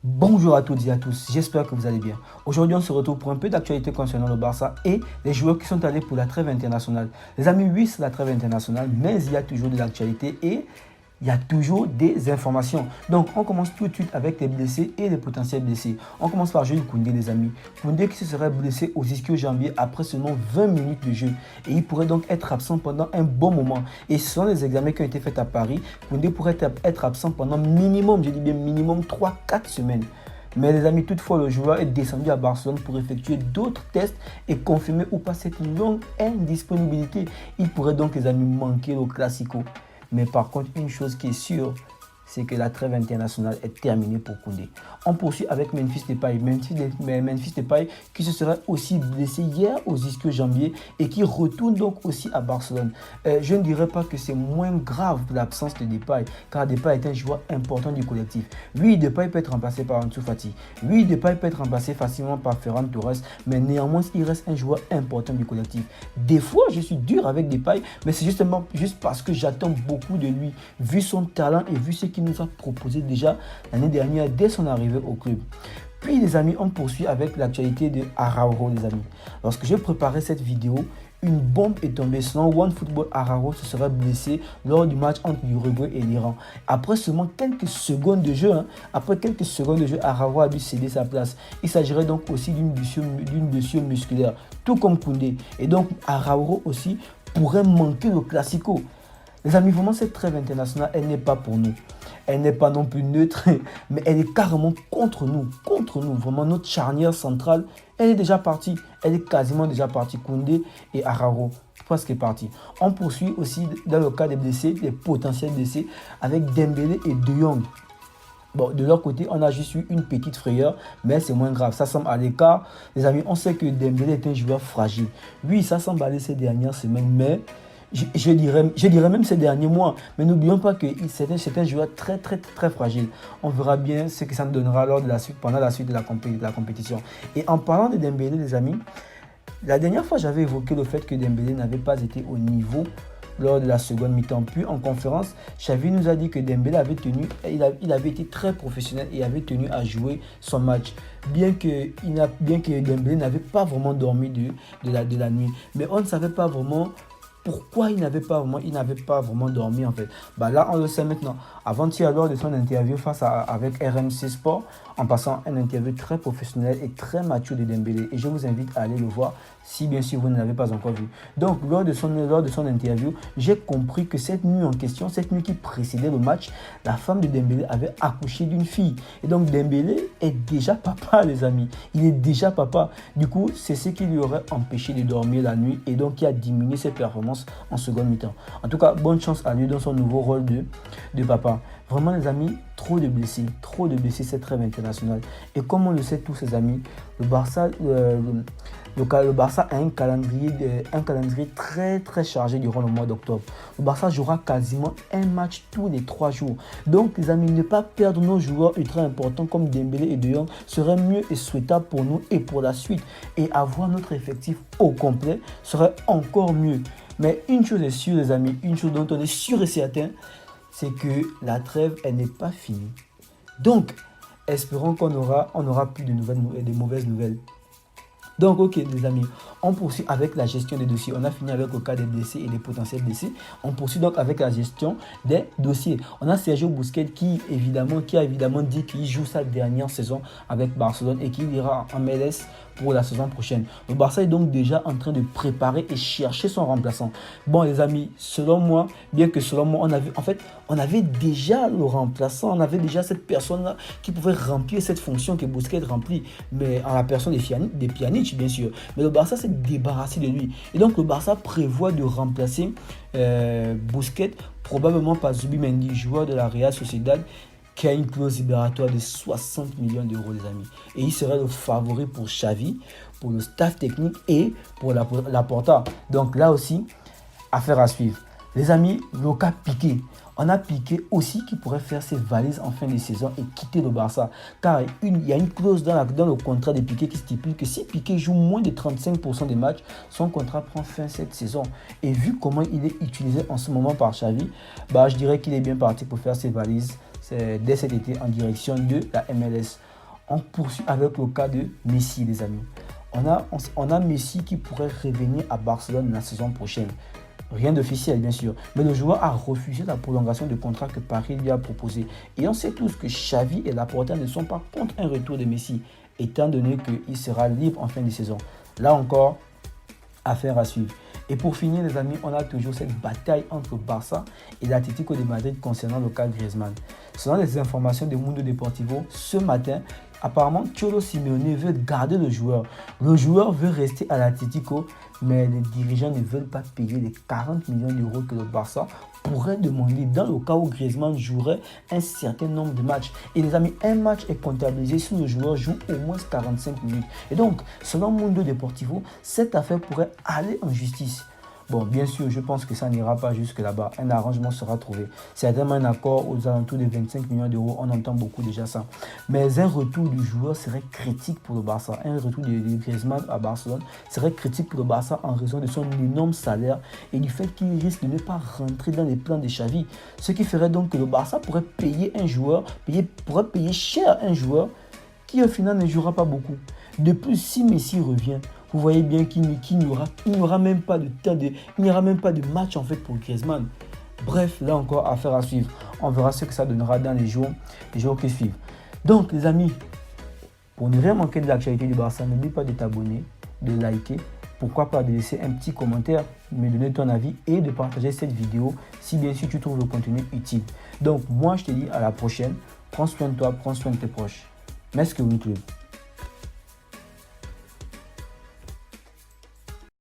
Bonjour à toutes et à tous, j'espère que vous allez bien. Aujourd'hui, on se retrouve pour un peu d'actualité concernant le Barça et les joueurs qui sont allés pour la trêve internationale. Les amis, oui, c'est la trêve internationale, mais il y a toujours de l'actualité et il y a toujours des informations. Donc, on commence tout de suite avec les blessés et les potentiels blessés. On commence par Jules Koundé, les amis. Koundé qui se serait blessé au ischio-jambier après seulement 20 minutes de jeu. Et il pourrait donc être absent pendant un bon moment. Et selon les examens qui ont été faits à Paris, Koundé pourrait être absent pendant minimum, je dis bien minimum 3-4 semaines. Mais les amis, toutefois, le joueur est descendu à Barcelone pour effectuer d'autres tests et confirmer ou pas cette longue indisponibilité. Il pourrait donc, les amis, manquer le Classico. Mais par contre, une chose qui est sûre, c'est que la trêve internationale est terminée pour Koundé. On poursuit avec Memphis Depay. Memphis Depay qui se serait aussi blessé hier aux ischio-jambiers et qui retourne donc aussi à Barcelone. Je ne dirais pas que c'est moins grave l'absence de Depay, car Depay est un joueur important du collectif. Oui, Depay peut être remplacé par Ansu Fati. Oui, Depay peut être remplacé facilement par Ferran Torres, mais néanmoins, il reste un joueur important du collectif. Des fois, je suis dur avec Depay, mais c'est justement juste parce que j'attends beaucoup de lui, vu son talent et vu ce qu'il nous a proposé déjà l'année dernière dès son arrivée au club. Puis les amis, on poursuit avec l'actualité de Araujo, les amis. Lorsque j'ai préparé cette vidéo, une bombe est tombée. Selon OneFootball, Araujo se serait blessé lors du match entre l'Uruguay et l'Iran. Après seulement quelques secondes de jeu, Araujo a dû céder sa place. Il s'agirait donc aussi d'une blessure musculaire, tout comme Koundé. Et donc Araujo aussi pourrait manquer le Classico. Les amis, vraiment cette trêve internationale, elle n'est pas pour nous. Elle n'est pas non plus neutre, mais elle est carrément contre nous. Vraiment, notre charnière centrale, elle est déjà partie. Elle est quasiment déjà partie. Koundé et Araujo, presque parti. On poursuit aussi dans le cas des blessés, des potentiels blessés, avec Dembélé et De Jong. Bon, de leur côté, on a juste eu une petite frayeur, mais c'est moins grave. Ça semble à l'écart. Les amis, on sait que Dembélé est un joueur fragile. Oui, ça semble aller ces dernières semaines, mais je dirais même ces derniers mois. Mais n'oublions pas que c'est un joueur très fragile. On verra bien ce que ça nous donnera pendant la suite de la compétition. Et en parlant de Dembélé, les amis, la dernière fois, j'avais évoqué le fait que Dembélé n'avait pas été au niveau lors de la seconde mi-temps. Puis en conférence, Xavi nous a dit que Dembélé il avait été très professionnel et avait tenu à jouer son match. Bien que Dembélé n'avait pas vraiment dormi de la nuit. Mais on ne savait pas vraiment pourquoi il n'avait pas vraiment dormi en fait. Là, on le sait maintenant. Avant-hier, lors de son interview avec RMC Sport, en passant une interview très professionnelle et très mature de Dembélé. Et je vous invite à aller le voir si bien sûr vous ne l'avez pas encore vu. Donc, lors de son interview, j'ai compris que cette nuit en question, cette nuit qui précédait le match, la femme de Dembélé avait accouché d'une fille. Et donc, Dembélé est déjà papa, les amis. Il est déjà papa. Du coup, c'est ce qui lui aurait empêché de dormir la nuit et donc qui a diminué ses performances en seconde mi-temps. En tout cas, bonne chance à lui dans son nouveau rôle de papa. Vraiment, les amis, trop de blessés cette trêve internationale. Et comme on le sait tous, les amis, le Barça a un calendrier très chargé durant le mois d'octobre. Le Barça jouera quasiment un match tous les 3 jours. Donc, les amis, ne pas perdre nos joueurs ultra importants comme Dembélé et De Jong serait mieux et souhaitable pour nous et pour la suite. Et avoir notre effectif au complet serait encore mieux. Mais une chose est sûre, les amis, une chose dont on est sûr et certain, c'est que la trêve, elle n'est pas finie. Donc, espérons qu'on aura plus de mauvaises nouvelles. Donc, ok, les amis, on poursuit avec la gestion des dossiers. On a fini avec le cas des blessés et des potentiels blessés. On poursuit donc avec la gestion des dossiers. On a Sergio Busquets qui a évidemment dit qu'il joue sa dernière saison avec Barcelone et qu'il ira en MLS pour la saison prochaine. Le Barça est donc déjà en train de préparer et chercher son remplaçant. Bon, les amis, selon moi, on avait déjà le remplaçant, on avait déjà cette personne-là qui pouvait remplir cette fonction que Busquets remplit, mais en la personne des Pjanic, bien sûr. Mais le Barça s'est débarrassé de lui. Et donc, le Barça prévoit de remplacer Busquets, probablement par Zubimendi, joueur de la Real Sociedad, qui a une clause libératoire de 60 millions d'euros, les amis. Et il serait le favori pour Xavi, pour le staff technique et pour la Porta. Donc là aussi, affaire à suivre. Les amis, le cas Piqué. On a Piqué aussi qui pourrait faire ses valises en fin de saison et quitter le Barça. Car il y a une clause dans le contrat de Piqué qui stipule que si Piqué joue moins de 35% des matchs, son contrat prend fin cette saison. Et vu comment il est utilisé en ce moment par Xavi, je dirais qu'il est bien parti pour faire ses valises dès cet été en direction de la MLS. On poursuit avec le cas de Messi, les amis. On a Messi qui pourrait revenir à Barcelone la saison prochaine. Rien d'officiel, bien sûr. Mais le joueur a refusé la prolongation de contrat que Paris lui a proposé. Et on sait tous que Xavi et Laporta ne sont pas contre un retour de Messi, étant donné qu'il sera libre en fin de saison. Là encore, affaire à suivre. Et pour finir, les amis, on a toujours cette bataille entre Barça et l'Atlético de Madrid concernant le cas Griezmann. Selon les informations de Mundo Deportivo, ce matin, apparemment, Cholo Simeone veut garder le joueur. Le joueur veut rester à l'Atlético, mais les dirigeants ne veulent pas payer les 40 millions d'euros que le Barça pourrait demander dans le cas où Griezmann jouerait un certain nombre de matchs. Et les amis, un match est comptabilisé si le joueur joue au moins 45 minutes. Et donc, selon Mundo Deportivo, cette affaire pourrait aller en justice. Bon, bien sûr, je pense que ça n'ira pas jusque là-bas. Un arrangement sera trouvé. Certainement un accord aux alentours de 25 millions d'euros. On entend beaucoup déjà ça. Mais un retour du joueur serait critique pour le Barça. Un retour de Griezmann à Barcelone serait critique pour le Barça en raison de son énorme salaire et du fait qu'il risque de ne pas rentrer dans les plans de Xavi. Ce qui ferait donc que le Barça pourrait payer un joueur, pourrait payer cher un joueur qui au final ne jouera pas beaucoup. De plus, si Messi revient, vous voyez bien qu'il n'y aura même pas de temps, il n'y aura même pas de match en fait pour Griezmann. Bref, là encore, affaire à suivre. On verra ce que ça donnera dans les jours qui suivent. Donc, les amis, pour ne rien manquer de l'actualité du Barça, n'oublie pas de t'abonner, de liker, pourquoi pas de laisser un petit commentaire, de me donner ton avis et de partager cette vidéo si bien sûr tu trouves le contenu utile. Donc, moi, je te dis à la prochaine. Prends soin de toi, prends soin de tes proches. Merci que vous